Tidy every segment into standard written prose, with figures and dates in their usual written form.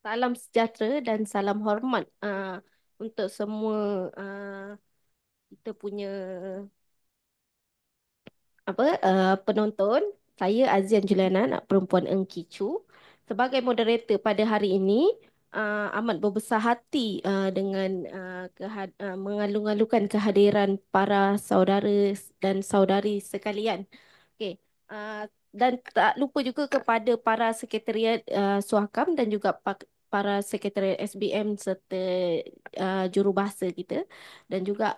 Salam sejahtera dan salam hormat untuk semua kita punya penonton. Saya Azian Juliana, anak perempuan Eng Kicu. Sebagai moderator pada hari ini, amat berbesar hati dengan mengalu-alukan kehadiran para saudara dan saudari sekalian. Okey, dan tak lupa juga kepada para sekretariat Suakam dan juga para sekretariat SBM serta jurubahasa kita dan juga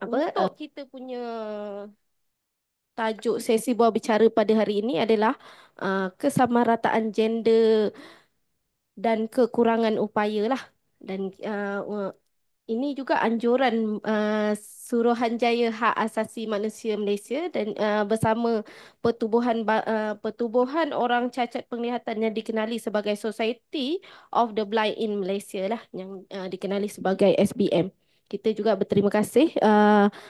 untuk kita punya tajuk sesi buah bicara pada hari ini adalah kesamarataan gender dan kekurangan upaya lah. Dan ini juga anjuran Suruhanjaya Hak Asasi Manusia Malaysia dan bersama Pertubuhan Orang Cacat Penglihatan yang dikenali sebagai Society of the Blind in Malaysia lah, yang dikenali sebagai SBM. Kita juga berterima kasih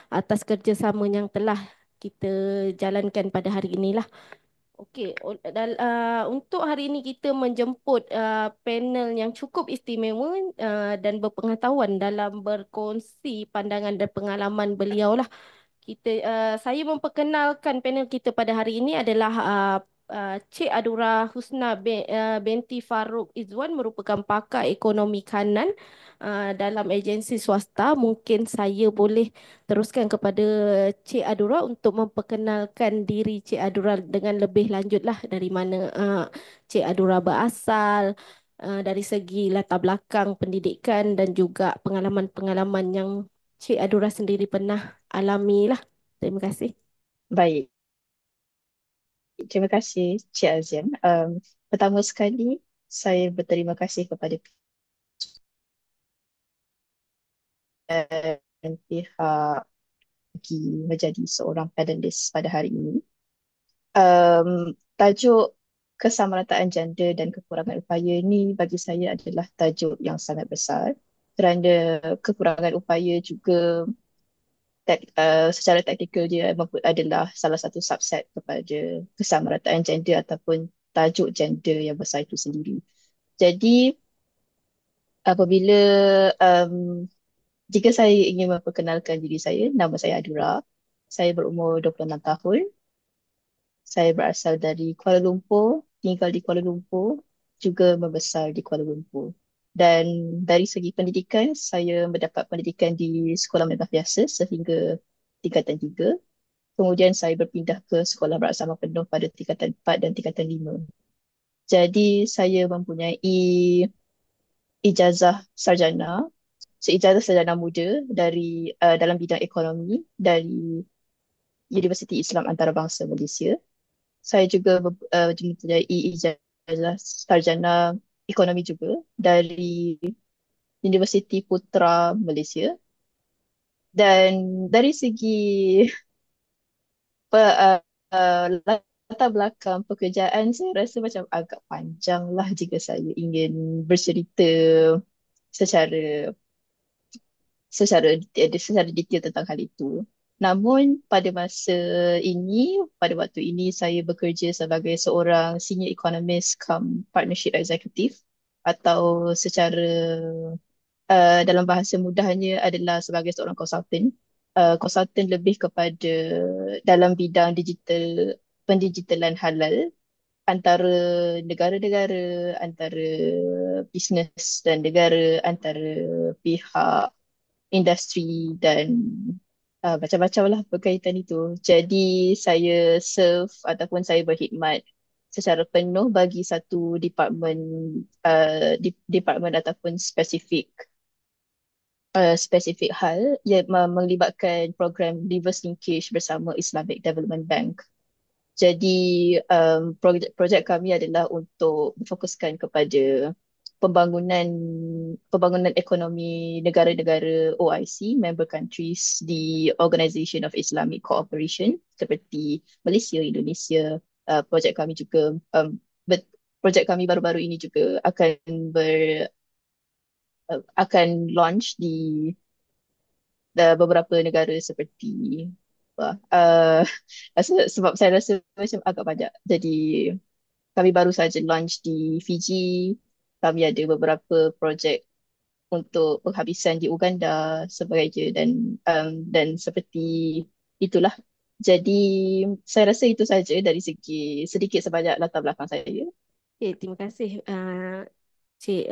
atas kerjasama yang telah kita jalankan pada hari inilah. Okey, untuk hari ini kita menjemput panel yang cukup istimewa dan berpengetahuan dalam berkongsi pandangan dan pengalaman beliau lah. Saya memperkenalkan panel kita pada hari ini adalah Cik Adura Husna binti Farouk Izwan, merupakan pakar ekonomi kanan dalam agensi swasta. Mungkin saya boleh teruskan kepada Cik Adura untuk memperkenalkan diri Cik Adura dengan lebih lanjut lah, dari mana Cik Adura berasal, dari segi latar belakang pendidikan dan juga pengalaman-pengalaman yang Cik Adura sendiri pernah alami lah. Terima kasih. Baik, terima kasih Cik Azian. Pertama sekali, saya berterima kasih kepada pihak bagi menjadi seorang panelis pada hari ini. Tajuk kesamarataan gender dan kekurangan upaya ini bagi saya adalah tajuk yang sangat besar kerana kekurangan upaya juga secara taktikal dia adalah salah satu subset kepada kesamarataan gender ataupun tajuk gender yang besar itu sendiri. Jadi apabila um, jika saya ingin memperkenalkan diri saya, nama saya Adura. Saya berumur 26 tahun. Saya berasal dari Kuala Lumpur, tinggal di Kuala Lumpur, juga membesar di Kuala Lumpur. Dan dari segi pendidikan, saya mendapat pendidikan di sekolah menengah biasa sehingga tingkatan 3. Kemudian saya berpindah ke sekolah beraksama penuh pada tingkatan 4 dan tingkatan 5. Jadi saya mempunyai ijazah sarjana, seijazah sarjana muda dalam bidang ekonomi dari Universiti Islam Antarabangsa Malaysia. Saya juga mempunyai ijazah sarjana ekonomi juga dari Universiti Putra Malaysia. Dan dari segi latar belakang pekerjaan, saya rasa macam agak panjang lah jika saya ingin bercerita secara secara detail tentang hal itu. Namun pada waktu ini saya bekerja sebagai seorang senior economist cum partnership executive, atau secara dalam bahasa mudahnya adalah sebagai seorang konsultan. Konsultan lebih kepada dalam bidang pendigitalan halal antara negara-negara, antara bisnes dan negara, antara pihak industri dan macam-macam lah berkaitan itu. Jadi saya serve ataupun saya berkhidmat secara penuh bagi satu department ataupun spesifik hal yang melibatkan program reverse linkage bersama Islamic Development Bank. Jadi projek kami adalah untuk fokuskan kepada pembangunan pembangunan ekonomi negara-negara OIC, member countries di Organisation of Islamic Cooperation seperti Malaysia, Indonesia. Projek kami juga projek kami baru-baru ini juga akan launch di beberapa negara seperti sebab saya rasa macam agak banyak. Jadi kami baru saja launch di Fiji. Kami ada beberapa projek untuk penghabisan di Uganda sebagainya dan seperti itulah. Jadi saya rasa itu saja dari segi sedikit sebanyak latar belakang saya. Okay, terima kasih Cik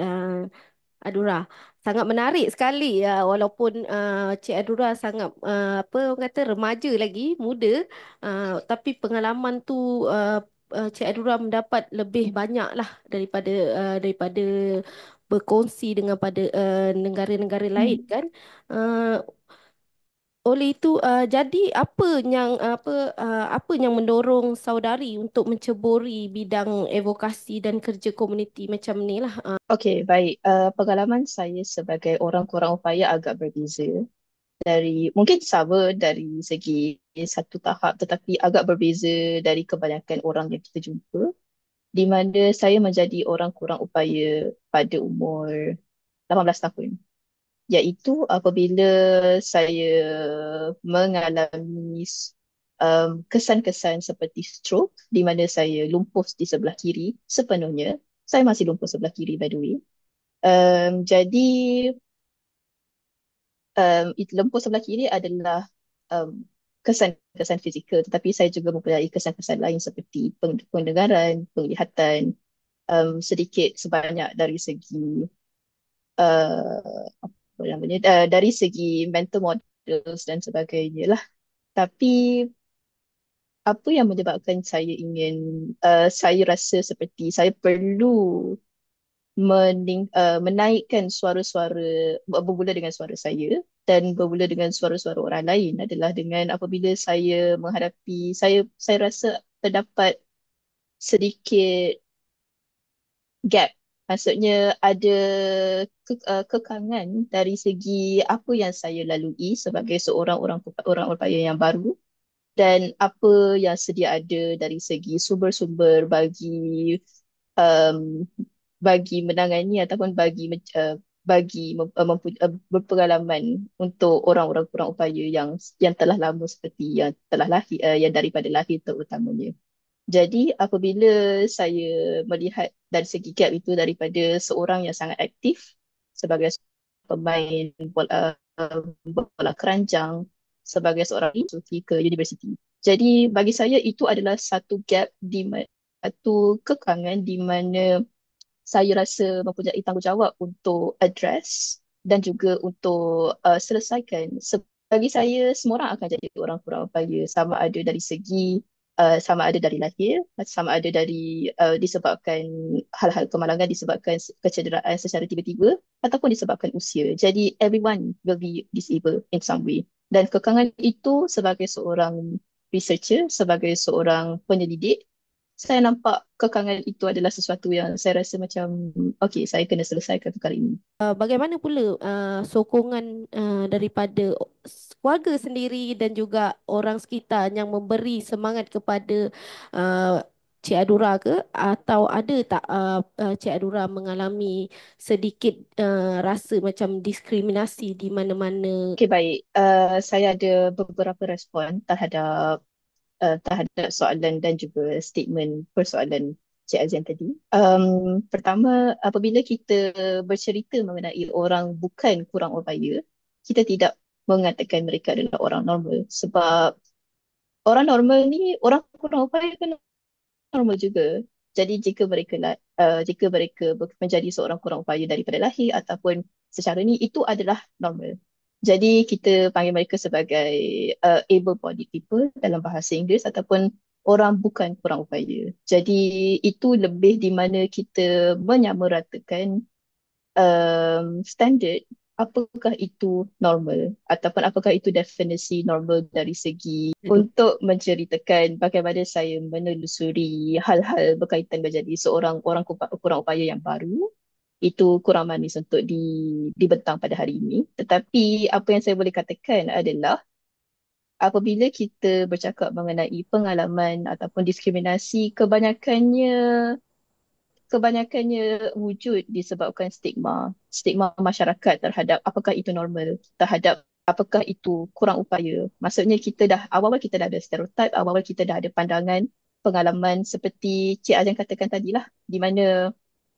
Adura. Sangat menarik sekali ya, walaupun Cik Adura sangat apa orang kata remaja lagi, muda, tapi pengalaman tu Cik Adura mendapat lebih banyak lah daripada berkongsi dengan pada negara-negara lain Hmm. kan. Uh, oleh itu jadi apa yang mendorong saudari untuk menceburi bidang advokasi dan kerja komuniti macam ni lah. Okey, baik. Pengalaman saya sebagai orang kurang upaya agak berbeza. Mungkin sama dari segi satu tahap tetapi agak berbeza dari kebanyakan orang yang kita jumpa, di mana saya menjadi orang kurang upaya pada umur 18 tahun, iaitu apabila saya mengalami kesan-kesan seperti stroke, di mana saya lumpuh di sebelah kiri sepenuhnya. Saya masih lumpuh sebelah kiri, by the way. Jadi lumpuh sebelah kiri adalah um, kesan-kesan fizikal, tetapi saya juga mempunyai kesan-kesan lain seperti pendengaran, penglihatan, sedikit sebanyak dari segi apa namanya, dari segi mental models dan sebagainya lah. Tapi apa yang menyebabkan saya rasa seperti saya perlu menaikkan suara-suara, bermula dengan suara saya dan bermula dengan suara-suara orang lain adalah dengan apabila saya rasa terdapat sedikit gap. Maksudnya ada kekangan dari segi apa yang saya lalui sebagai orang upaya yang baru dan apa yang sedia ada dari segi sumber-sumber um, bagi menangani ataupun berpengalaman untuk orang-orang kurang upaya yang telah lama seperti yang telah lahir, yang daripada lahir terutamanya. Jadi apabila saya melihat dari segi gap itu daripada seorang yang sangat aktif sebagai pemain bola keranjang, sebagai seorang institusi ke universiti. Jadi bagi saya itu adalah satu kekangan di mana saya rasa mempunyai tanggungjawab untuk address dan juga untuk selesaikan. Bagi saya, semua orang akan jadi orang kurang upaya, sama ada dari lahir, sama ada disebabkan hal-hal kemalangan, disebabkan kecederaan secara tiba-tiba ataupun disebabkan usia. Jadi everyone will be disabled in some way. Dan kekangan itu sebagai seorang researcher, sebagai seorang penyelidik, saya nampak kekangan itu adalah sesuatu yang saya rasa macam, okay, saya kena selesaikan perkara ini. Bagaimana pula sokongan daripada keluarga sendiri dan juga orang sekitar yang memberi semangat kepada uh, Cik Adura ke, atau ada tak Cik Adura mengalami sedikit rasa macam diskriminasi di mana-mana? Okay, baik. Saya ada beberapa respon terhadap soalan dan juga statement persoalan Cik Azian tadi. Pertama, apabila kita bercerita mengenai orang bukan kurang upaya, kita tidak mengatakan mereka adalah orang normal sebab orang normal ni, orang kurang upaya kan normal juga. Jadi jika mereka menjadi seorang kurang upaya daripada lahir ataupun secara ni, itu adalah normal. Jadi kita panggil mereka sebagai able-bodied people dalam bahasa Inggeris ataupun orang bukan kurang upaya. Jadi itu lebih di mana kita menyamaratakan standard apakah itu normal ataupun apakah itu definisi normal dari segi untuk menceritakan bagaimana saya menelusuri hal-hal berkaitan menjadi seorang kurang upaya yang baru. Itu kurang manis untuk dibentang pada hari ini. Tetapi apa yang saya boleh katakan adalah apabila kita bercakap mengenai pengalaman ataupun diskriminasi, kebanyakannya wujud disebabkan stigma masyarakat terhadap apakah itu normal, terhadap apakah itu kurang upaya. Maksudnya kita dah awal-awal kita dah ada stereotip, awal-awal kita dah ada pandangan pengalaman seperti Cik Azan katakan tadi lah, di mana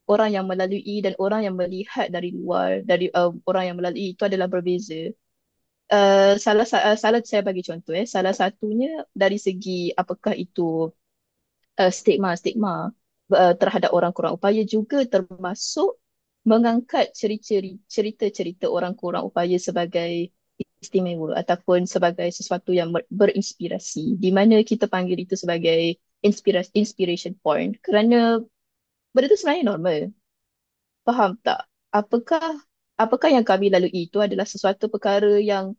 orang yang melalui dan orang yang melihat dari luar, dari orang yang melalui itu adalah berbeza. Salah saya bagi contoh salah satunya dari segi apakah itu stigma-stigma terhadap orang kurang upaya juga termasuk mengangkat cerita-cerita orang kurang upaya sebagai istimewa ataupun sebagai sesuatu yang berinspirasi, di mana kita panggil itu sebagai inspiration point kerana benda itu sebenarnya normal. Faham tak? Apakah apakah yang kami lalui itu adalah sesuatu perkara yang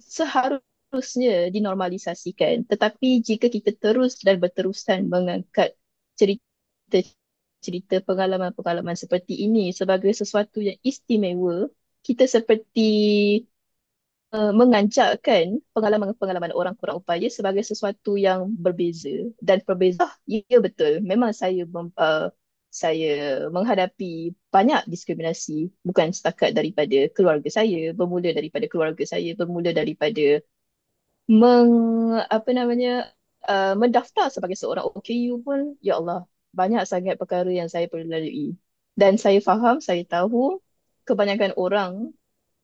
seharusnya dinormalisasikan. Tetapi jika kita terus dan berterusan mengangkat cerita-cerita pengalaman-pengalaman seperti ini sebagai sesuatu yang istimewa, kita seperti menganjakkan pengalaman-pengalaman orang kurang upaya sebagai sesuatu yang berbeza dan perbezaan. Ya betul, memang saya menghadapi banyak diskriminasi bukan setakat daripada keluarga saya, bermula daripada apa namanya mendaftar sebagai seorang OKU pun, ya Allah, banyak sangat perkara yang saya perlu lalui. Dan saya faham, saya tahu kebanyakan orang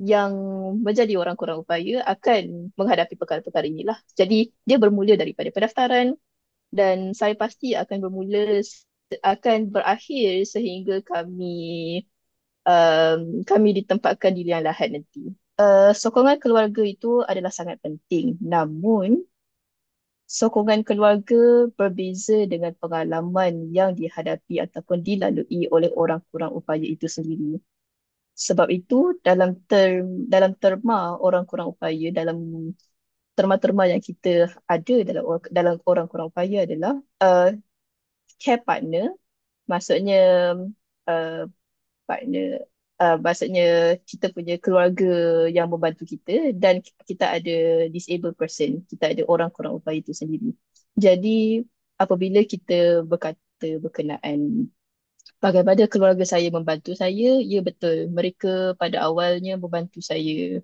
yang menjadi orang kurang upaya akan menghadapi perkara-perkara inilah. Jadi dia bermula daripada pendaftaran dan saya pasti akan berakhir sehingga kami ditempatkan di liang lahat nanti. Sokongan keluarga itu adalah sangat penting. Namun, sokongan keluarga berbeza dengan pengalaman yang dihadapi ataupun dilalui oleh orang kurang upaya itu sendiri. Sebab itu, dalam terma orang kurang upaya, dalam terma-terma yang kita ada dalam orang kurang upaya adalah care partner, maksudnya uh, partner maksudnya kita punya keluarga yang membantu kita dan kita ada disabled person, kita ada orang kurang upaya itu sendiri. Jadi apabila kita berkata berkenaan bagaimana keluarga saya membantu saya, ya betul, mereka pada awalnya membantu saya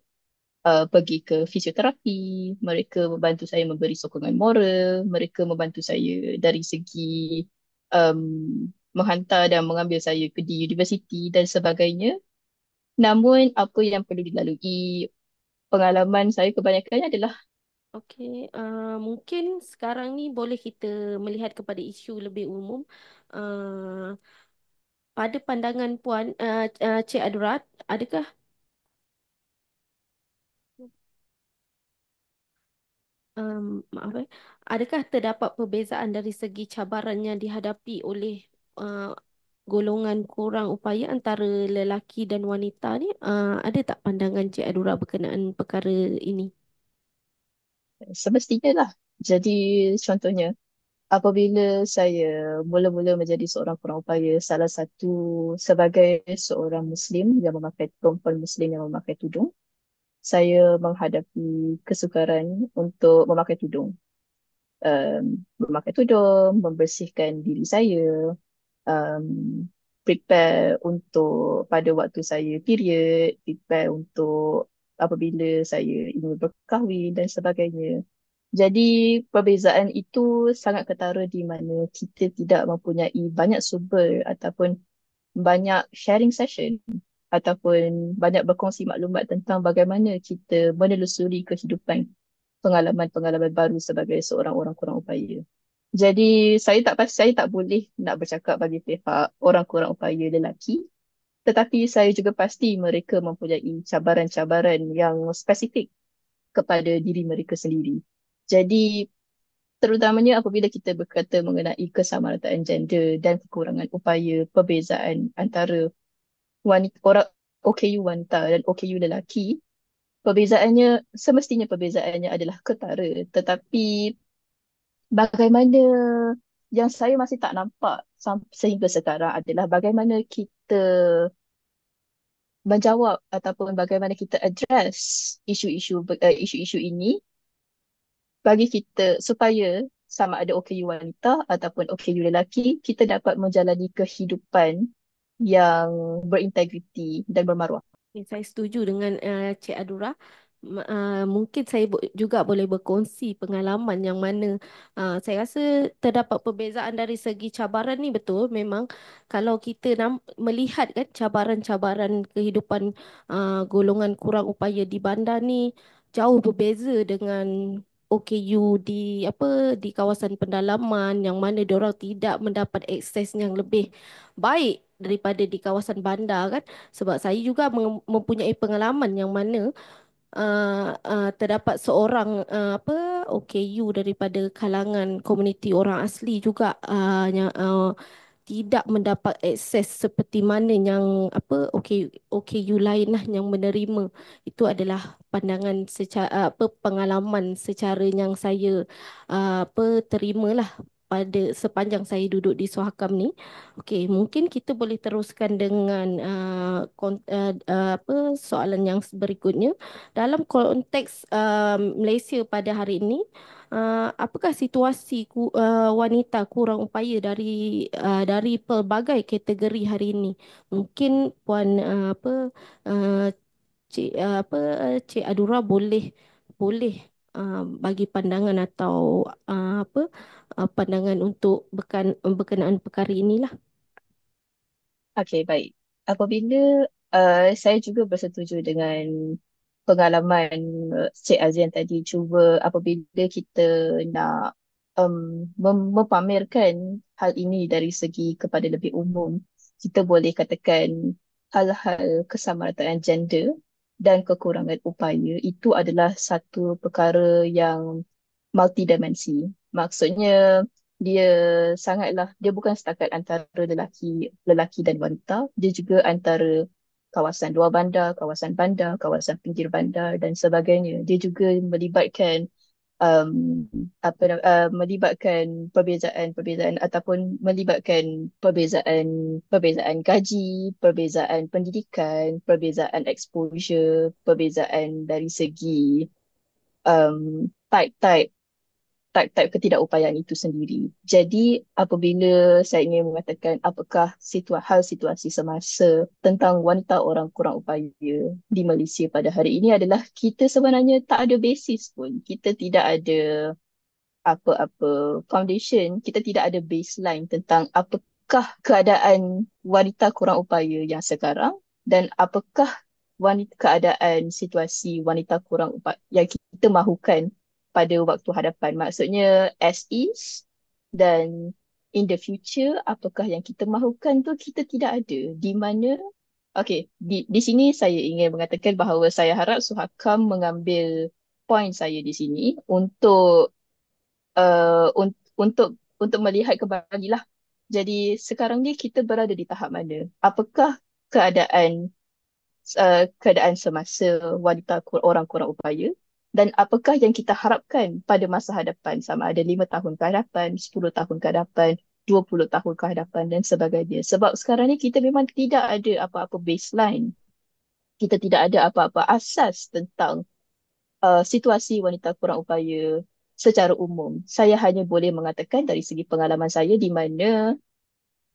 pergi ke fisioterapi, mereka membantu saya memberi sokongan moral, mereka membantu saya dari segi um, menghantar dan mengambil saya ke di universiti dan sebagainya. Namun apa yang perlu dilalui, pengalaman saya kebanyakannya adalah Okey, mungkin sekarang ni boleh kita melihat kepada isu lebih umum. Uh, pada pandangan Puan, Cik Adurat, adakah maaf adakah terdapat perbezaan dari segi cabaran yang dihadapi oleh uh, golongan kurang upaya antara lelaki dan wanita ni? Ada tak pandangan Cik Adura berkenaan perkara ini? semestinya lah. Jadi contohnya, apabila saya mula-mula menjadi seorang kurang upaya, salah satu sebagai seorang Muslim yang perempuan Muslim yang memakai tudung, saya menghadapi kesukaran untuk memakai tudung. Memakai tudung, membersihkan diri saya, um, prepare untuk pada waktu saya period, prepare untuk apabila saya ingin berkahwin dan sebagainya. Jadi perbezaan itu sangat ketara di mana kita tidak mempunyai banyak sumber ataupun banyak sharing session ataupun banyak berkongsi maklumat tentang bagaimana kita menelusuri kehidupan pengalaman-pengalaman baru sebagai seorang orang kurang upaya. Jadi saya tak boleh nak bercakap bagi pihak orang kurang upaya lelaki, tetapi saya juga pasti mereka mempunyai cabaran-cabaran yang spesifik kepada diri mereka sendiri. Jadi terutamanya apabila kita berkata mengenai kesamarataan gender dan kekurangan upaya perbezaan antara orang OKU wanita dan OKU lelaki, semestinya perbezaannya adalah ketara. Tetapi bagaimana yang saya masih tak nampak sehingga sekarang adalah bagaimana kita menjawab ataupun bagaimana kita address isu-isu ini bagi kita supaya sama ada OKU wanita ataupun OKU lelaki, kita dapat menjalani kehidupan yang berintegriti dan bermaruah. Okay, saya setuju dengan Cik Adura. Mungkin saya juga boleh berkongsi pengalaman yang mana saya rasa terdapat perbezaan dari segi cabaran ni, betul. Memang kalau kita melihat kan cabaran-cabaran kehidupan golongan kurang upaya di bandar ni jauh berbeza dengan OKU di di kawasan pendalaman, yang mana diorang tidak mendapat akses yang lebih baik daripada di kawasan bandar kan. Sebab saya juga mempunyai pengalaman yang mana terdapat seorang OKU daripada kalangan komuniti orang asli juga yang tidak mendapat akses seperti mana yang OKU lain lah yang menerima. Itu adalah pandangan secara pengalaman secara yang saya terimalah pada sepanjang saya duduk di Suhakam ni. Okey, mungkin kita boleh teruskan dengan soalan yang berikutnya. Dalam konteks Malaysia pada hari ini, apakah situasi wanita kurang upaya dari pelbagai kategori hari ini? Mungkin Puan uh, Cik Cik Adura boleh boleh bagi pandangan atau pandangan untuk berkenaan perkara inilah. Okey, baik. Apabila saya juga bersetuju dengan pengalaman Cik Azian tadi, cuba apabila kita nak mempamerkan hal ini dari segi kepada lebih umum, kita boleh katakan hal-hal kesamarataan gender dan kekurangan upaya itu adalah satu perkara yang multidimensi. Maksudnya dia dia bukan setakat antara lelaki dan wanita, dia juga antara kawasan luar bandar, kawasan pinggir bandar dan sebagainya. Dia juga melibatkan melibatkan perbezaan ataupun melibatkan perbezaan gaji, perbezaan pendidikan, perbezaan exposure, perbezaan dari segi type-type type-type ketidakupayaan itu sendiri. Jadi apabila saya ingin mengatakan apakah hal situasi semasa tentang wanita orang kurang upaya di Malaysia pada hari ini adalah kita sebenarnya tak ada basis pun. Kita tidak ada apa-apa foundation, kita tidak ada baseline tentang apakah keadaan wanita kurang upaya yang sekarang dan apakah keadaan situasi wanita kurang upaya yang kita mahukan pada waktu hadapan. Maksudnya as is dan in the future apakah yang kita mahukan tu kita tidak ada. Di mana di sini saya ingin mengatakan bahawa saya harap Suhakam mengambil poin saya di sini untuk melihat kembali lah. Jadi sekarang ni kita berada di tahap mana? Apakah keadaan keadaan semasa orang kurang upaya dan apakah yang kita harapkan pada masa hadapan sama ada 5 tahun ke hadapan, 10 tahun ke hadapan, 20 tahun ke hadapan dan sebagainya. Sebab sekarang ni kita memang tidak ada apa-apa baseline. Kita tidak ada apa-apa asas tentang situasi wanita kurang upaya secara umum. Saya hanya boleh mengatakan dari segi pengalaman saya di mana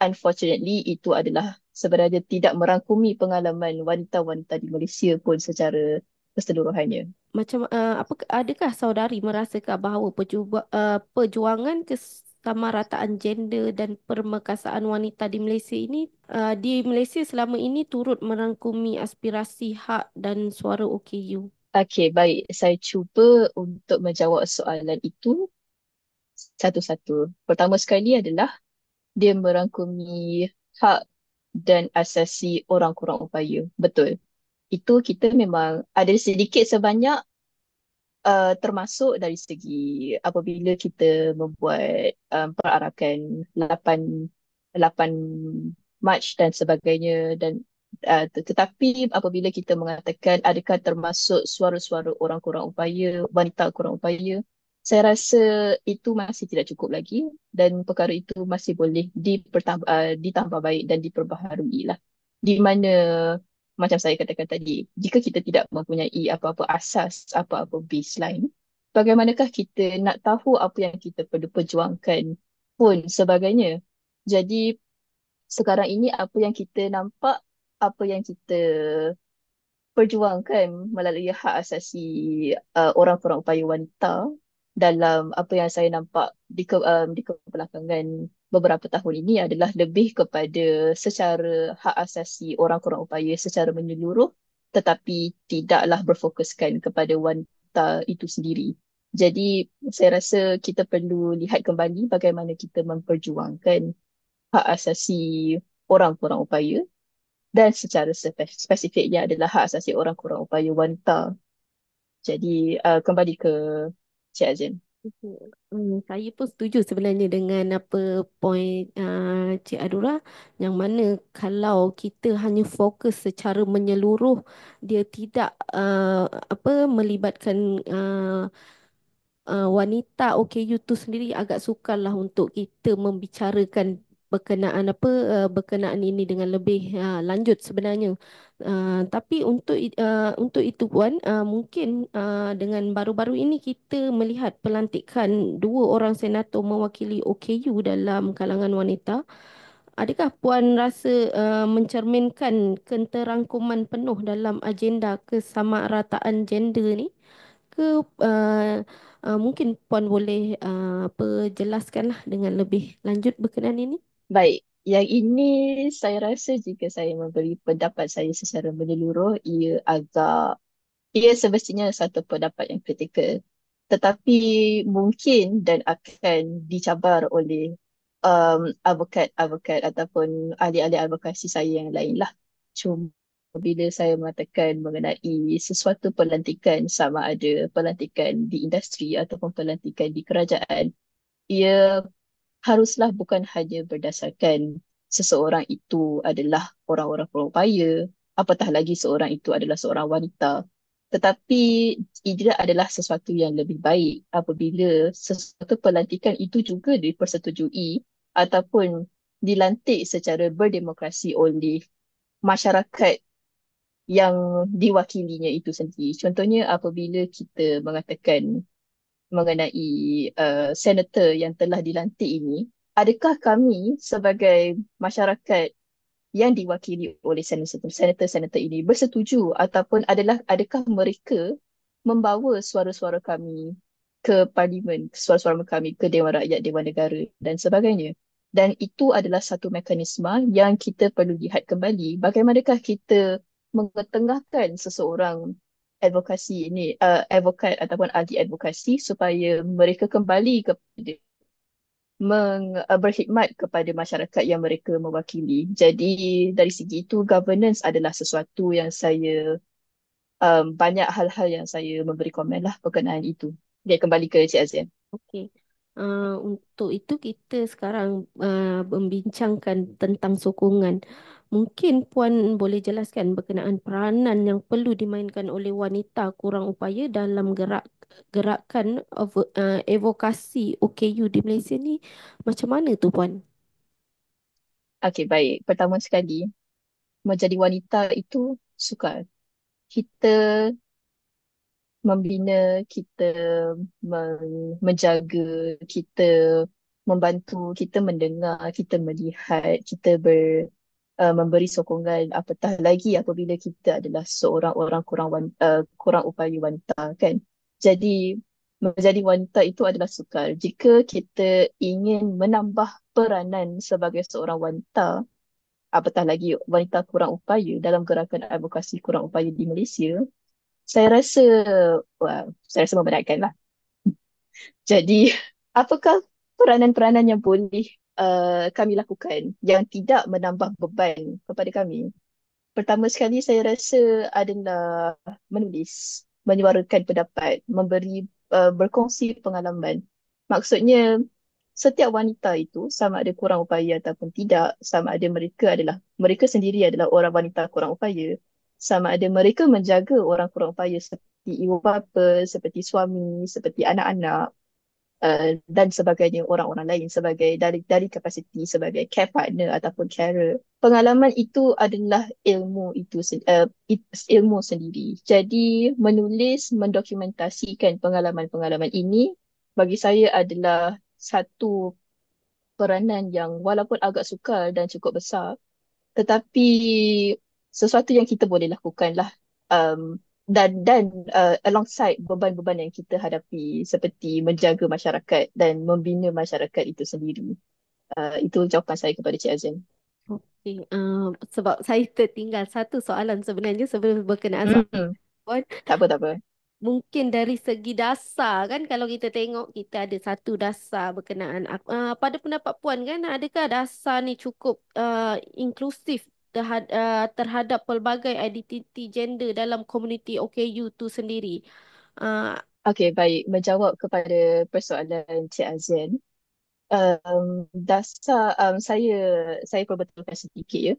unfortunately itu adalah sebenarnya tidak merangkumi pengalaman wanita-wanita di Malaysia pun secara keseluruhannya. Macam adakah saudari merasakan bahawa perjuangan kesamarataan gender dan permekasaan wanita di Malaysia ini di Malaysia selama ini turut merangkumi aspirasi hak dan suara OKU? Okey, baik. Saya cuba untuk menjawab soalan itu satu-satu. Pertama sekali adalah dia merangkumi hak dan asasi orang kurang upaya. Betul. Itu kita memang ada sedikit sebanyak termasuk dari segi apabila kita membuat perarakan 8 Mac dan sebagainya dan tetapi apabila kita mengatakan adakah termasuk suara-suara orang kurang upaya, wanita kurang upaya, saya rasa itu masih tidak cukup lagi dan perkara itu masih boleh ditambah baik dan diperbaharui lah. Di mana macam saya katakan tadi, jika kita tidak mempunyai apa-apa asas, apa-apa baseline, bagaimanakah kita nak tahu apa yang kita perlu perjuangkan pun sebagainya. Jadi sekarang ini apa yang kita nampak, apa yang kita perjuangkan melalui hak asasi orang-orang upaya wanita dalam apa yang saya nampak di kebelakangan beberapa tahun ini adalah lebih kepada secara hak asasi orang-orang upaya secara menyeluruh tetapi tidaklah berfokuskan kepada wanita itu sendiri. Jadi saya rasa kita perlu lihat kembali bagaimana kita memperjuangkan hak asasi orang-orang upaya dan secara spesifiknya adalah hak asasi orang kurang upaya wanita. Jadi kembali ke Cik Azin. Saya pun setuju sebenarnya dengan apa poin Cik Adura, yang mana kalau kita hanya fokus secara menyeluruh, dia tidak apa melibatkan wanita OKU tu sendiri, agak sukarlah untuk kita membicarakan berkenaan berkenaan ini dengan lebih lanjut sebenarnya. Tapi untuk itu Puan, mungkin dengan baru-baru ini kita melihat pelantikan dua orang senator mewakili OKU dalam kalangan wanita. Adakah Puan rasa mencerminkan keterangkuman penuh dalam agenda kesamarataan gender ni? Ke mungkin Puan boleh jelaskanlah dengan lebih lanjut berkenaan ini? Baik, yang ini saya rasa jika saya memberi pendapat saya secara menyeluruh, ia semestinya satu pendapat yang kritikal. Tetapi mungkin dan akan dicabar oleh advokat ataupun ahli-ahli advokasi saya yang lain lah. Cuma bila saya mengatakan mengenai sesuatu pelantikan, sama ada pelantikan di industri ataupun pelantikan di kerajaan, ia haruslah bukan hanya berdasarkan seseorang itu adalah orang-orang pelopaya, apatah lagi seorang itu adalah seorang wanita. Tetapi ia adalah sesuatu yang lebih baik apabila sesuatu pelantikan itu juga dipersetujui ataupun dilantik secara berdemokrasi oleh masyarakat yang diwakilinya itu sendiri. Contohnya apabila kita mengatakan mengenai senator yang telah dilantik ini, adakah kami sebagai masyarakat yang diwakili oleh senator-senator ini bersetuju ataupun adakah mereka membawa suara-suara kami ke parlimen, suara-suara kami ke Dewan Rakyat, Dewan Negara dan sebagainya. Dan itu adalah satu mekanisme yang kita perlu lihat kembali. Bagaimanakah kita mengetengahkan seseorang advokat ataupun ahli advokasi supaya mereka kembali kepada berkhidmat kepada masyarakat yang mereka mewakili. Jadi dari segi itu governance adalah sesuatu yang saya banyak hal-hal yang saya memberi komen lah berkenaan itu. Dia kembali ke Cik Azian. Okey. Untuk itu kita sekarang membincangkan tentang sokongan. Mungkin Puan boleh jelaskan berkenaan peranan yang perlu dimainkan oleh wanita kurang upaya dalam gerakan advokasi OKU di Malaysia ni. Macam mana tu Puan? Okey, baik. Pertama sekali, menjadi wanita itu sukar. Kita membina, kita menjaga, kita membantu, kita mendengar, kita melihat, kita memberi sokongan, apatah lagi apabila kita adalah seorang orang kurang upaya wanita kan. Jadi menjadi wanita itu adalah sukar. Jika kita ingin menambah peranan sebagai seorang wanita, apatah lagi wanita kurang upaya dalam gerakan advokasi kurang upaya di Malaysia, saya rasa, saya rasa membenarkan lah. Jadi, apakah peranan-peranan yang boleh kami lakukan yang tidak menambah beban kepada kami? Pertama sekali, saya rasa adalah menulis, menyuarakan pendapat, berkongsi pengalaman. Maksudnya, setiap wanita itu, sama ada kurang upaya ataupun tidak, sama ada mereka sendiri adalah orang wanita kurang upaya, sama ada mereka menjaga orang kurang upaya seperti ibu bapa, seperti suami, seperti anak-anak, dan sebagainya orang-orang lain sebagai dari kapasiti sebagai care partner ataupun carer. Pengalaman itu adalah ilmu sendiri. Jadi menulis, mendokumentasikan pengalaman-pengalaman ini bagi saya adalah satu peranan yang walaupun agak sukar dan cukup besar, tetapi sesuatu yang kita boleh lakukan lah dan alongside beban-beban yang kita hadapi seperti menjaga masyarakat dan membina masyarakat itu sendiri. Itu jawapan saya kepada Cik Azan. Okey, sebab saya tertinggal satu soalan sebenarnya sebelum berkenaan Hmm, soalan. tak apa, tak apa. Mungkin dari segi dasar kan kalau kita tengok kita ada satu dasar berkenaan pada pendapat Puan kan adakah dasar ni cukup inklusif terhadap pelbagai identiti gender dalam komuniti OKU tu sendiri. Uh, Okey, baik. Menjawab kepada persoalan Cik Azan. Dasar saya perbetulkan sedikit ya.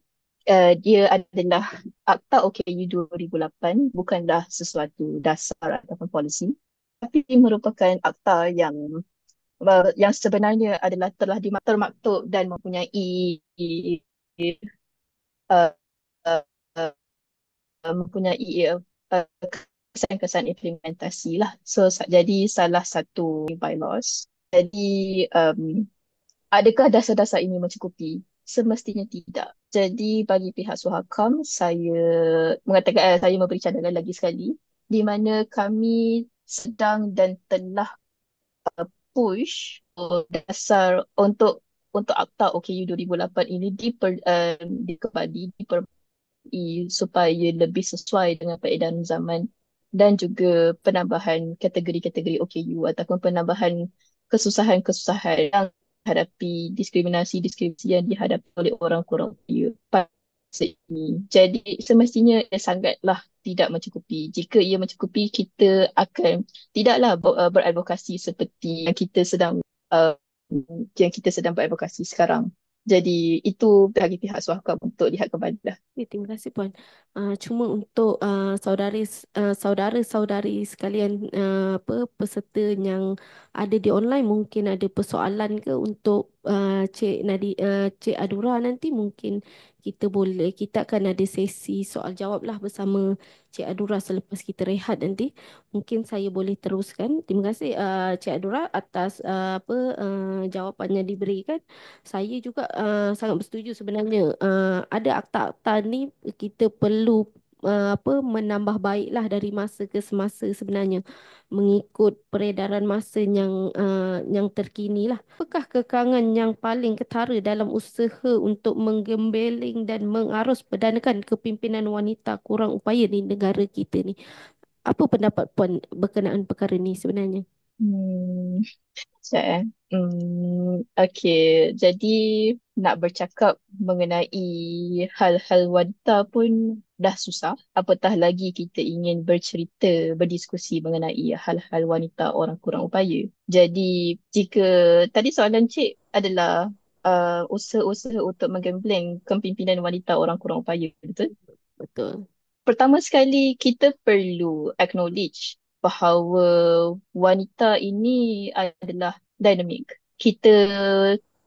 Dia adalah Akta OKU 2008 bukanlah sesuatu dasar ataupun polisi, tapi merupakan akta yang sebenarnya adalah telah termaktub dan mempunyai uh, uh, uh, kesan-kesan implementasi lah. So jadi salah satu bylaws. Jadi adakah dasar-dasar ini mencukupi? Semestinya tidak. Jadi bagi pihak Suhakam, saya memberi cadangan lagi sekali di mana kami sedang dan telah push dasar untuk Akta OKU 2008 ini dikembali, supaya lebih sesuai dengan peredaran zaman dan juga penambahan kategori-kategori OKU ataupun penambahan kesusahan-kesusahan yang hadapi diskriminasi-diskriminasi yang dihadapi oleh orang kurang upaya pada masa ini. Jadi semestinya ia sangatlah tidak mencukupi. Jika ia mencukupi, kita akan tidaklah beradvokasi seperti uh, yang kita sedang beradvokasi sekarang. Jadi itu bagi pihak Suhakam untuk lihat kembali lah. Terima kasih Puan. Cuma untuk saudara-saudari sekalian peserta yang ada di online mungkin ada persoalan ke untuk Cik Adura nanti mungkin kita akan ada sesi soal jawab lah bersama Cik Adura selepas kita rehat nanti. Mungkin saya boleh teruskan. Terima kasih Cik Adura atas jawapannya diberikan. Saya juga sangat bersetuju sebenarnya. Ada akta-akta ni kita perlu menambah baiklah dari masa ke semasa sebenarnya mengikut peredaran masa yang terkini lah. Apakah kekangan yang paling ketara dalam usaha untuk menggembeling dan mengarus perdanakan kepimpinan wanita kurang upaya di negara kita ni? Apa pendapat Puan berkenaan perkara ni sebenarnya? Hmm, Sekejap eh. Okey, jadi nak bercakap mengenai hal-hal wanita pun dah susah. Apatah lagi kita ingin berdiskusi mengenai hal-hal wanita orang kurang upaya. Jadi, jika tadi soalan Cik adalah usaha-usaha untuk menggembleng kepimpinan wanita orang kurang upaya, betul? Betul. Pertama sekali, kita perlu acknowledge bahawa wanita ini adalah dynamic. Kita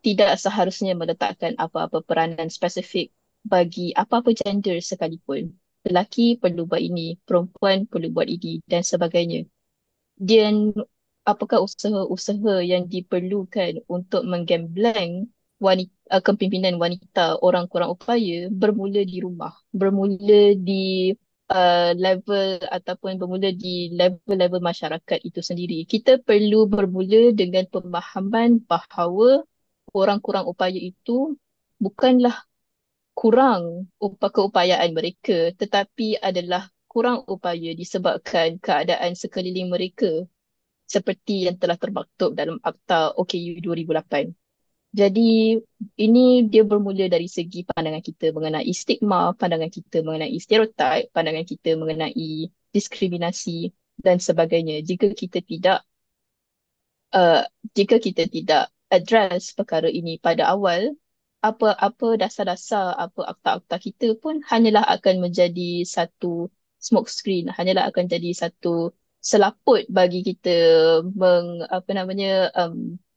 tidak seharusnya meletakkan apa-apa peranan spesifik bagi apa-apa gender sekalipun. Lelaki perlu buat ini, perempuan perlu buat ini dan sebagainya. Dan apakah usaha-usaha yang diperlukan untuk menggembleng kepimpinan wanita orang kurang upaya bermula di rumah, bermula di level ataupun bermula di level-level masyarakat itu sendiri. Kita perlu bermula dengan pemahaman bahawa orang kurang upaya itu bukanlah kurang keupayaan mereka, tetapi adalah kurang upaya disebabkan keadaan sekeliling mereka seperti yang telah termaktub dalam Akta OKU 2008. Jadi ini dia bermula dari segi pandangan kita mengenai stigma, pandangan kita mengenai stereotip, pandangan kita mengenai diskriminasi dan sebagainya. Uh, jika kita tidak address perkara ini pada awal, apa dasar-dasar, apa akta-akta kita pun hanyalah akan menjadi satu smoke screen, hanyalah akan jadi satu selaput bagi kita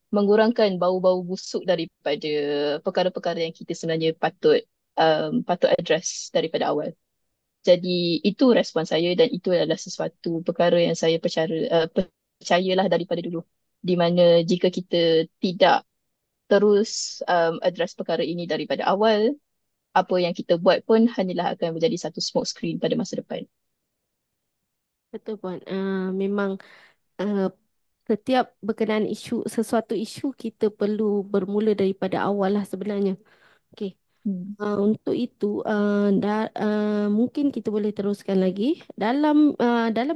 mengurangkan bau-bau busuk daripada perkara-perkara yang kita sebenarnya patut address daripada awal. Jadi itu respon saya dan itu adalah sesuatu perkara yang saya percayalah daripada dulu. Di mana jika kita tidak terus address perkara ini daripada awal, apa yang kita buat pun hanyalah akan menjadi satu smoke screen pada masa depan. Betul Puan. Memang uh, setiap berkenaan sesuatu isu kita perlu bermula daripada awal lah sebenarnya. Okey. Hmm. Untuk itu, mungkin kita boleh teruskan lagi. Dalam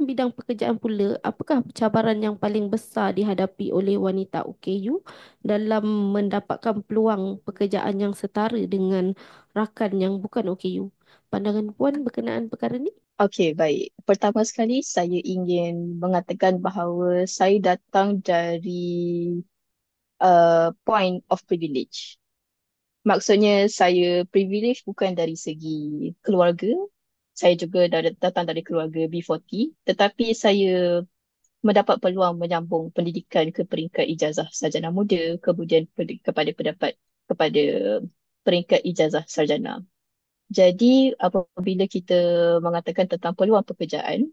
bidang pekerjaan pula, apakah cabaran yang paling besar dihadapi oleh wanita OKU dalam mendapatkan peluang pekerjaan yang setara dengan rakan yang bukan OKU? Pandangan Puan berkenaan perkara ni? Okey, baik. Pertama sekali, saya ingin mengatakan bahawa saya datang dari point of privilege. Maksudnya saya privilege bukan dari segi keluarga. Saya juga datang dari keluarga B40, tetapi saya mendapat peluang menyambung pendidikan ke peringkat ijazah sarjana muda, kemudian kepada peringkat ijazah sarjana. Jadi apabila kita mengatakan tentang peluang pekerjaan,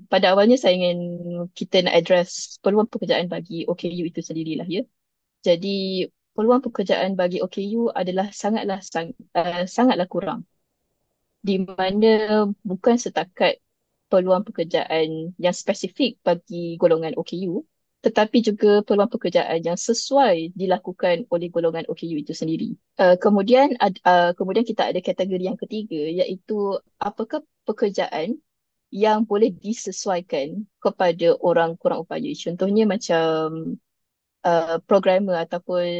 pada awalnya saya ingin kita nak address peluang pekerjaan bagi OKU itu sendirilah ya. Jadi peluang pekerjaan bagi OKU adalah sangatlah kurang, di mana bukan setakat peluang pekerjaan yang spesifik bagi golongan OKU, tetapi juga peluang pekerjaan yang sesuai dilakukan oleh golongan OKU itu sendiri. Kemudian kita ada kategori yang ketiga, iaitu apakah pekerjaan yang boleh disesuaikan kepada orang kurang upaya. Contohnya macam programmer ataupun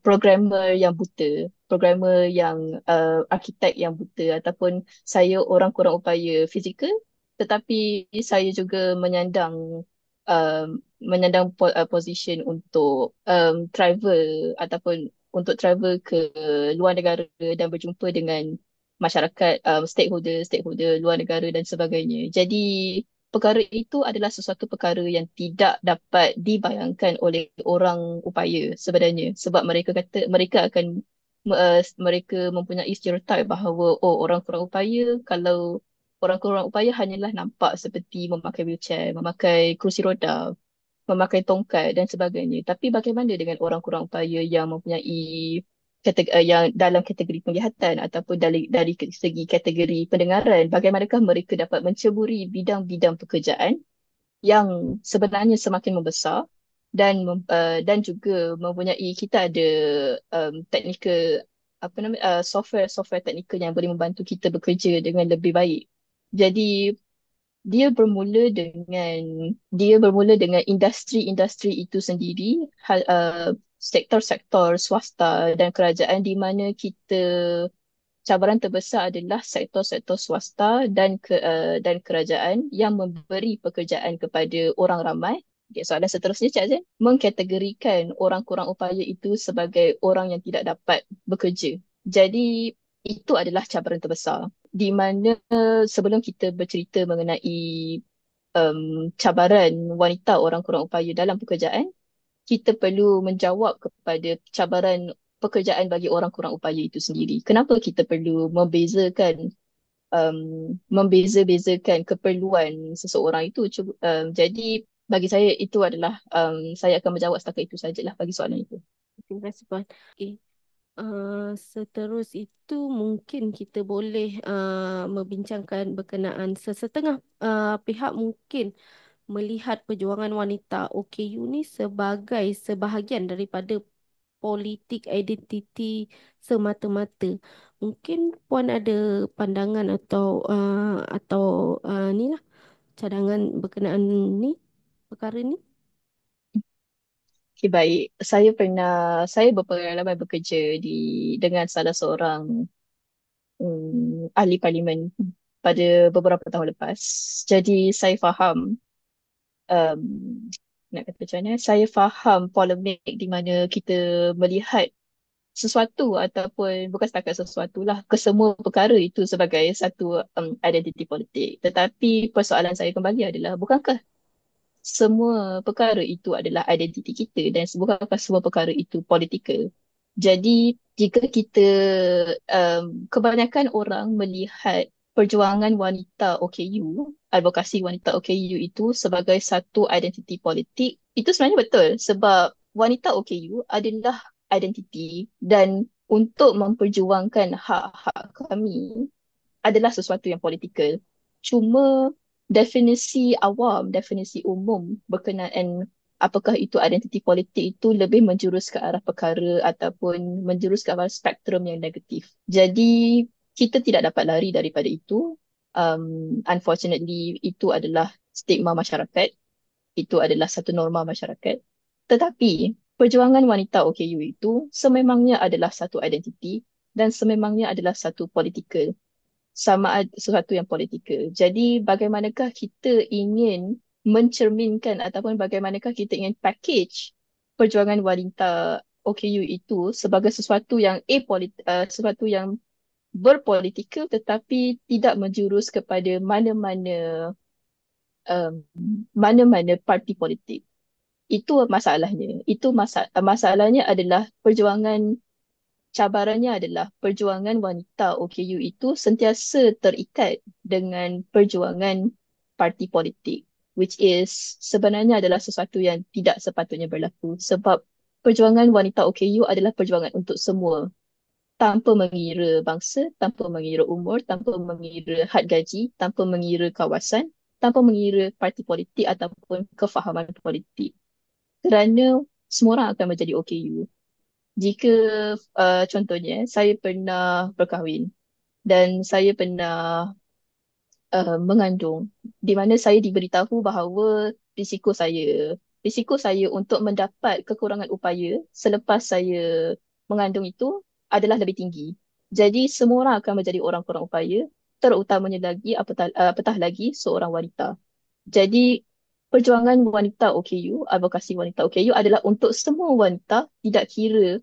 programmer yang buta, programmer yang arkitek yang buta, ataupun saya orang kurang upaya fizikal, tetapi saya juga menyandang position untuk travel ataupun untuk travel ke luar negara dan berjumpa dengan masyarakat, stakeholder luar negara dan sebagainya. Jadi perkara itu adalah sesuatu perkara yang tidak dapat dibayangkan oleh orang upaya sebenarnya, sebab mereka kata mereka mempunyai stereotip bahawa orang kurang upaya, kalau orang kurang upaya hanyalah nampak seperti memakai wheelchair, memakai kerusi roda, memakai tongkat dan sebagainya. Tapi bagaimana dengan orang kurang upaya yang mempunyai yang dalam kategori penglihatan ataupun dari segi kategori pendengaran, bagaimanakah mereka dapat menceburi bidang-bidang pekerjaan yang sebenarnya semakin membesar dan juga mempunyai kita ada teknikal apa nama software teknikal yang boleh membantu kita bekerja dengan lebih baik. Jadi dia bermula dengan dia bermula dengan industri-industri itu sendiri, sektor-sektor swasta dan kerajaan, di mana cabaran terbesar adalah sektor-sektor swasta dan kerajaan yang memberi pekerjaan kepada orang ramai. Okay, soalan seterusnya, Cik Azan, mengkategorikan orang kurang upaya itu sebagai orang yang tidak dapat bekerja. Jadi itu adalah cabaran terbesar, di mana sebelum kita bercerita mengenai cabaran wanita orang kurang upaya dalam pekerjaan, kita perlu menjawab kepada cabaran pekerjaan bagi orang kurang upaya itu sendiri. Kenapa kita perlu um, membeza-bezakan keperluan seseorang itu? Jadi bagi saya itu adalah saya akan menjawab setakat itu sajalah bagi soalan itu. Terima kasih Puan. Okay. Seterus itu mungkin kita boleh membincangkan berkenaan sesetengah pihak mungkin melihat perjuangan wanita OKU ni sebagai sebahagian daripada politik identiti semata-mata. Mungkin Puan ada pandangan atau ni lah cadangan berkenaan ni perkara ni. Okay, baik. Saya berpengalaman bekerja dengan salah seorang ahli parlimen pada beberapa tahun lepas. Jadi saya faham, um, nak kata macam mana, saya faham polemik di mana kita melihat sesuatu ataupun bukan setakat sesuatu lah, kesemua perkara itu sebagai satu identiti politik. Tetapi persoalan saya kembali adalah, bukankah semua perkara itu adalah identiti kita dan bukankah semua perkara itu politikal? Jadi jika kebanyakan orang melihat perjuangan wanita OKU, advokasi wanita OKU itu sebagai satu identiti politik, itu sebenarnya betul, sebab wanita OKU adalah identiti, dan untuk memperjuangkan hak-hak kami adalah sesuatu yang politikal. Cuma definisi awam, definisi umum berkenaan apakah itu identiti politik itu lebih menjurus ke arah perkara ataupun menjurus ke arah spektrum yang negatif. Jadi kita tidak dapat lari daripada itu. Unfortunately, itu adalah stigma masyarakat, itu adalah satu norma masyarakat. Tetapi perjuangan wanita OKU itu sememangnya adalah satu identiti dan sememangnya adalah satu politikal, sesuatu yang politikal. Jadi bagaimanakah kita ingin mencerminkan ataupun bagaimanakah kita ingin package perjuangan wanita OKU itu sebagai sesuatu yang sesuatu yang berpolitikal tetapi tidak menjurus kepada um, mana-mana parti politik. Itu masalahnya. Masalahnya adalah cabarannya adalah perjuangan wanita OKU itu sentiasa terikat dengan perjuangan parti politik, which is sebenarnya adalah sesuatu yang tidak sepatutnya berlaku sebab perjuangan wanita OKU adalah perjuangan untuk semua, tanpa mengira bangsa, tanpa mengira umur, tanpa mengira had gaji, tanpa mengira kawasan, tanpa mengira parti politik ataupun kefahaman politik. Kerana semua orang akan menjadi OKU. Jika contohnya saya pernah berkahwin dan saya pernah mengandung, di mana saya diberitahu bahawa risiko saya untuk mendapat kekurangan upaya selepas saya mengandung itu adalah lebih tinggi. Jadi semua orang akan menjadi orang kurang upaya, terutamanya lagi apatah lagi seorang wanita. Jadi perjuangan wanita OKU, advokasi wanita OKU adalah untuk semua wanita, tidak kira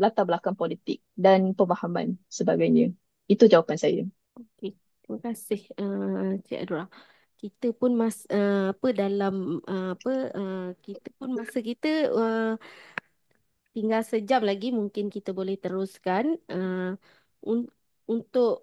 latar belakang politik dan pemahaman sebagainya. Itu jawapan saya. Okey, terima kasih Cik Adura. Kita pun apa dalam apa kita pun masa kita tinggal sejam lagi mungkin kita boleh teruskan un- untuk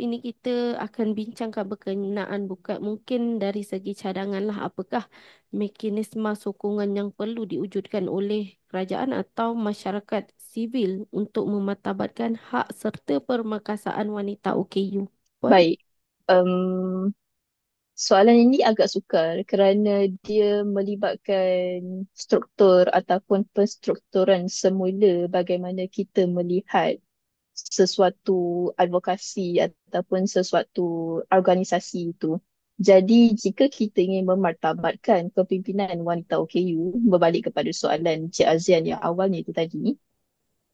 ini kita akan bincangkan berkenaan bukan mungkin dari segi cadangan lah apakah mekanisme sokongan yang perlu diwujudkan oleh kerajaan atau masyarakat sivil untuk memartabatkan hak serta permakasaan wanita OKU. Puan? Baik. Um, Soalan ini agak sukar kerana dia melibatkan struktur ataupun penstrukturan semula bagaimana kita melihat sesuatu advokasi ataupun sesuatu organisasi itu. Jadi jika kita ingin memartabatkan kepimpinan wanita OKU, berbalik kepada soalan Cik Azian yang awalnya itu tadi,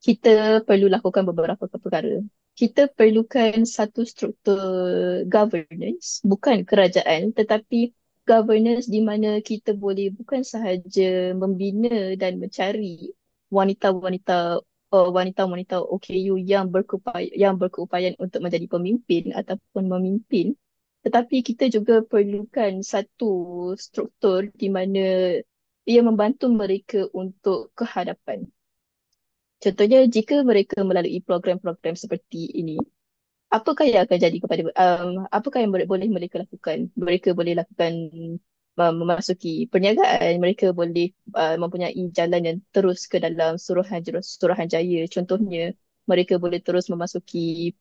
kita perlu lakukan beberapa perkara. Kita perlukan satu struktur governance, bukan kerajaan, tetapi governance di mana kita boleh bukan sahaja membina dan mencari wanita-wanita wanita-wanita OKU yang berkeupayaan untuk menjadi pemimpin ataupun memimpin, tetapi kita juga perlukan satu struktur di mana ia membantu mereka untuk kehadapan. Contohnya, jika mereka melalui program-program seperti ini, apakah yang akan jadi apakah yang boleh mereka lakukan? Mereka boleh lakukan memasuki perniagaan, mereka boleh mempunyai jalan yang terus ke dalam Suruhanjaya. Contohnya, mereka boleh terus memasuki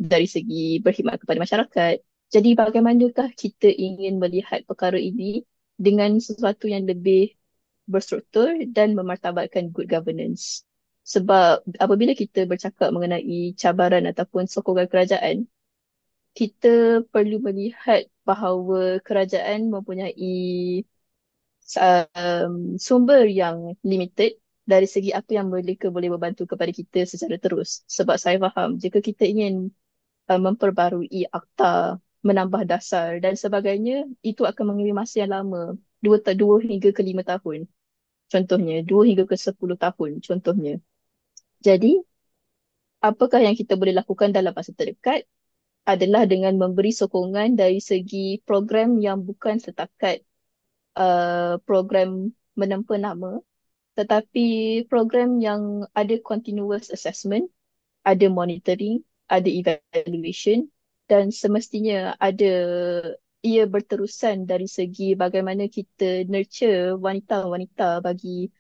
dari segi berkhidmat kepada masyarakat. Jadi, bagaimanakah kita ingin melihat perkara ini dengan sesuatu yang lebih berstruktur dan memartabatkan good governance. Sebab apabila kita bercakap mengenai cabaran ataupun sokongan kerajaan, kita perlu melihat bahawa kerajaan mempunyai sumber yang limited dari segi apa yang mereka boleh membantu kepada kita secara terus. Sebab saya faham, jika kita ingin memperbarui akta, menambah dasar dan sebagainya, itu akan mengambil masa yang lama, 2 hingga ke 5 tahun. Contohnya, 2 hingga ke 10 tahun, contohnya. Jadi, apakah yang kita boleh lakukan dalam masa terdekat adalah dengan memberi sokongan dari segi program yang bukan setakat program menempa nama, tetapi program yang ada continuous assessment, ada monitoring, ada evaluation dan semestinya ia berterusan dari segi bagaimana kita nurture wanita-wanita bagi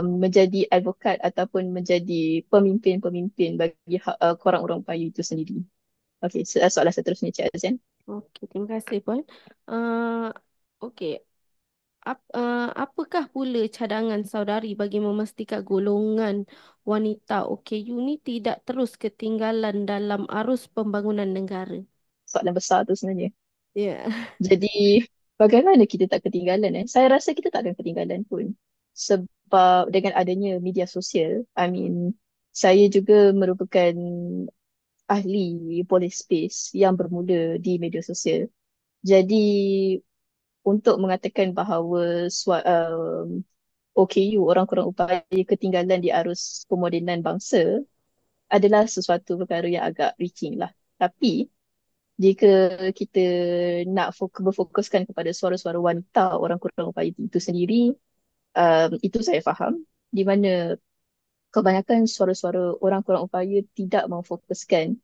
menjadi advokat ataupun menjadi pemimpin-pemimpin bagi korang orang Melayu itu sendiri. Okey, soalan seterusnya Cik Azian. Okey, terima kasih Puan. Uh, Okey, apakah pula cadangan saudari bagi memastikan golongan wanita OKU ni tidak terus ketinggalan dalam arus pembangunan negara? Soalan besar tu sebenarnya. Ya. Jadi, bagaimana kita tak ketinggalan Saya rasa kita tak akan ketinggalan pun. Sebab dengan adanya media sosial, I mean, saya juga merupakan ahli police space yang bermula di media sosial. Jadi, untuk mengatakan bahawa OKU, orang kurang upaya ketinggalan di arus pemodenan bangsa adalah sesuatu perkara yang agak reaching lah. Tapi, jika kita nak berfokuskan kepada suara-suara wanita orang kurang upaya itu sendiri, itu saya faham di mana kebanyakan suara-suara orang kurang upaya tidak memfokuskan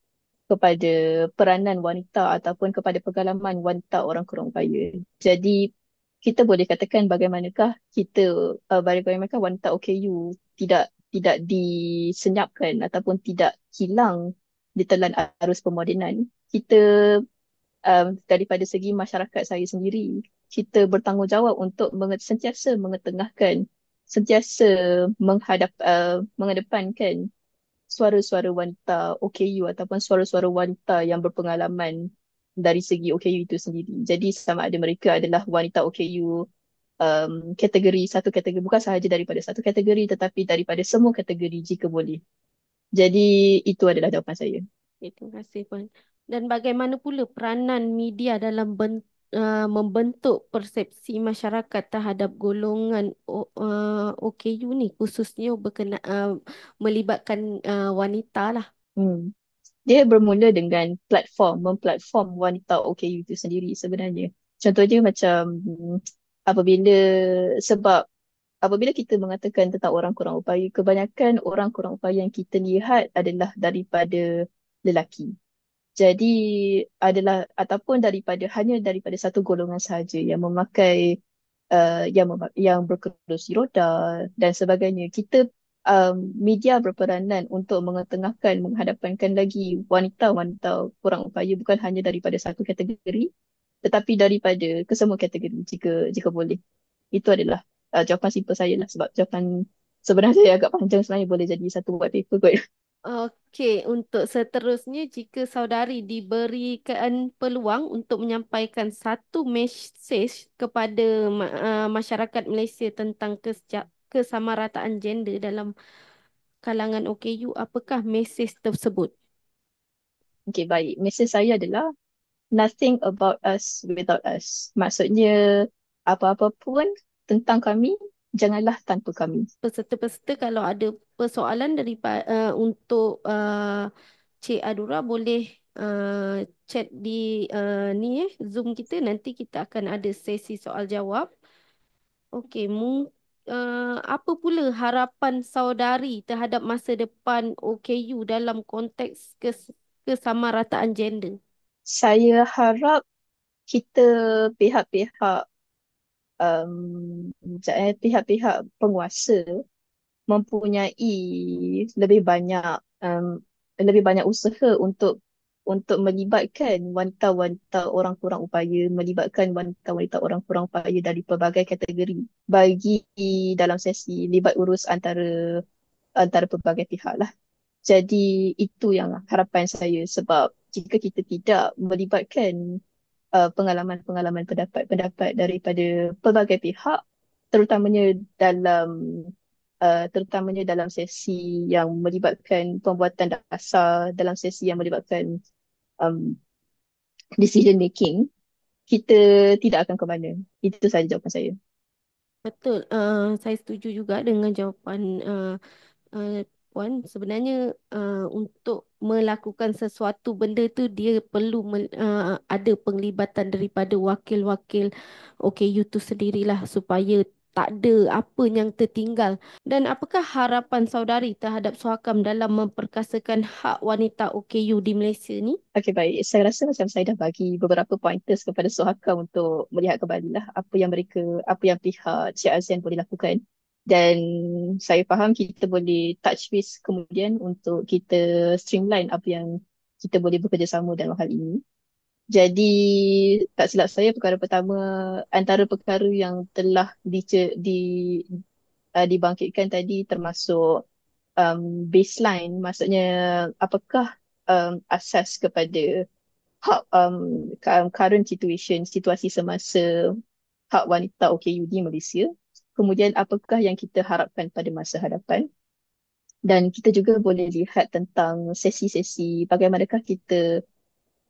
kepada peranan wanita ataupun kepada pengalaman wanita orang kurang upaya. Jadi kita boleh katakan bagaimanakah bagaimanakah wanita OKU tidak disenyapkan ataupun tidak hilang di telan arus pemodenan. Kita daripada segi masyarakat saya sendiri, kita bertanggungjawab untuk sentiasa mengetengahkan, sentiasa mengedepankan suara-suara wanita OKU ataupun suara-suara wanita yang berpengalaman dari segi OKU itu sendiri. Jadi sama ada mereka adalah wanita OKU kategori satu kategori, bukan sahaja daripada satu kategori tetapi daripada semua kategori jika boleh. Jadi itu adalah jawapan saya. Okay, terima kasih Puan. Dan bagaimana pula peranan media dalam membentuk persepsi masyarakat terhadap golongan OKU ni khususnya melibatkan wanita lah. Hmm. Dia bermula dengan memplatform wanita OKU itu sendiri sebenarnya. Contohnya macam apabila sebab apabila kita mengatakan tentang orang kurang upaya, kebanyakan orang kurang upaya yang kita lihat adalah daripada lelaki. Jadi ataupun hanya daripada satu golongan sahaja yang memakai yang berkerusi roda dan sebagainya. Media berperanan untuk menghadapankan lagi wanita-wanita kurang upaya bukan hanya daripada satu kategori tetapi daripada kesemua kategori jika boleh. Itu adalah jawapan simple saya lah sebab jawapan sebenarnya saya agak panjang sebenarnya boleh jadi satu white paper kot. Okey, untuk seterusnya jika saudari diberikan peluang untuk menyampaikan satu mesej kepada masyarakat Malaysia tentang kesamarataan gender dalam kalangan OKU, apakah mesej tersebut? Okey, baik. Mesej saya adalah nothing about us without us. Maksudnya apa-apa pun tentang kami, janganlah tanpa kami. Peserta-peserta kalau ada persoalan untuk Cik Adura boleh chat di ni Zoom kita, nanti kita akan ada sesi soal jawab. Okey, apa pula harapan saudari terhadap masa depan OKU dalam konteks kesamarataan gender? Saya harap kita pihak-pihak pihak-pihak penguasa mempunyai lebih banyak lebih banyak usaha untuk melibatkan wanita-wanita orang kurang upaya, melibatkan wanita-wanita orang kurang upaya dari pelbagai kategori bagi dalam sesi libat urus antara pelbagai pihak lah. Jadi itu yang harapan saya sebab jika kita tidak melibatkan pengalaman-pengalaman pendapat-pendapat daripada pelbagai pihak terutamanya dalam terutamanya dalam sesi yang melibatkan pembuatan dasar, dalam sesi yang melibatkan um, decision making, kita tidak akan ke mana. Itu sahaja jawapan saya. Betul, saya setuju juga dengan jawapan uh, Puan. Sebenarnya untuk melakukan sesuatu benda tu dia perlu ada penglibatan daripada wakil-wakil OKU tu sendirilah supaya tak ada apa yang tertinggal. Dan apakah harapan saudari terhadap Suhakam dalam memperkasakan hak wanita OKU di Malaysia ni? Okey, baik. Saya rasa macam saya dah bagi beberapa pointers kepada Suhakam untuk melihat kembali lah apa yang pihak Cik Azian boleh lakukan. Dan saya faham kita boleh touch base kemudian untuk kita streamline apa yang kita boleh bekerjasama dalam hal ini. Jadi tak silap saya perkara pertama antara perkara yang telah dibangkitkan tadi termasuk baseline, maksudnya apakah asas kepada hak current situation, situasi semasa hak wanita OKU di Malaysia. Kemudian apakah yang kita harapkan pada masa hadapan. Dan kita juga boleh lihat tentang sesi-sesi bagaimanakah kita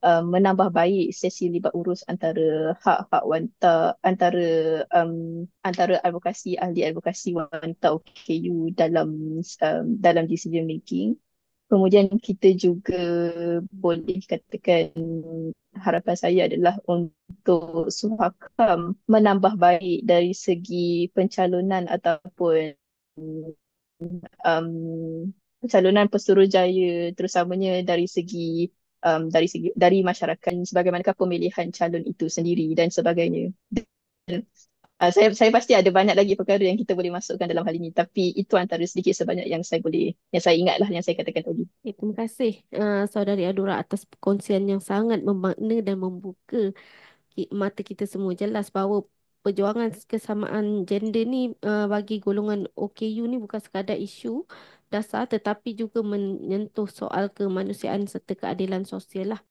menambah baik sesi libat urus antara hak-hak wanita, antara advokasi ahli advokasi wanita OKU dalam decision making. Kemudian kita juga boleh katakan harapan saya adalah untuk Suhakam menambah baik dari segi pencalonan ataupun um, pencalonan Pesuruhjaya, terutamanya dari masyarakat, sebagaimanakah pemilihan calon itu sendiri dan sebagainya. Saya pasti ada banyak lagi perkara yang kita boleh masukkan dalam hal ini, tapi itu antara sedikit sebanyak yang saya ingatlah, yang saya katakan tadi. Terima kasih Saudari Adura atas perkongsian yang sangat memakna dan membuka mata kita semua jelas bahawa perjuangan kesamaan gender ni bagi golongan OKU ni bukan sekadar isu dasar tetapi juga menyentuh soal kemanusiaan serta keadilan sosial lah.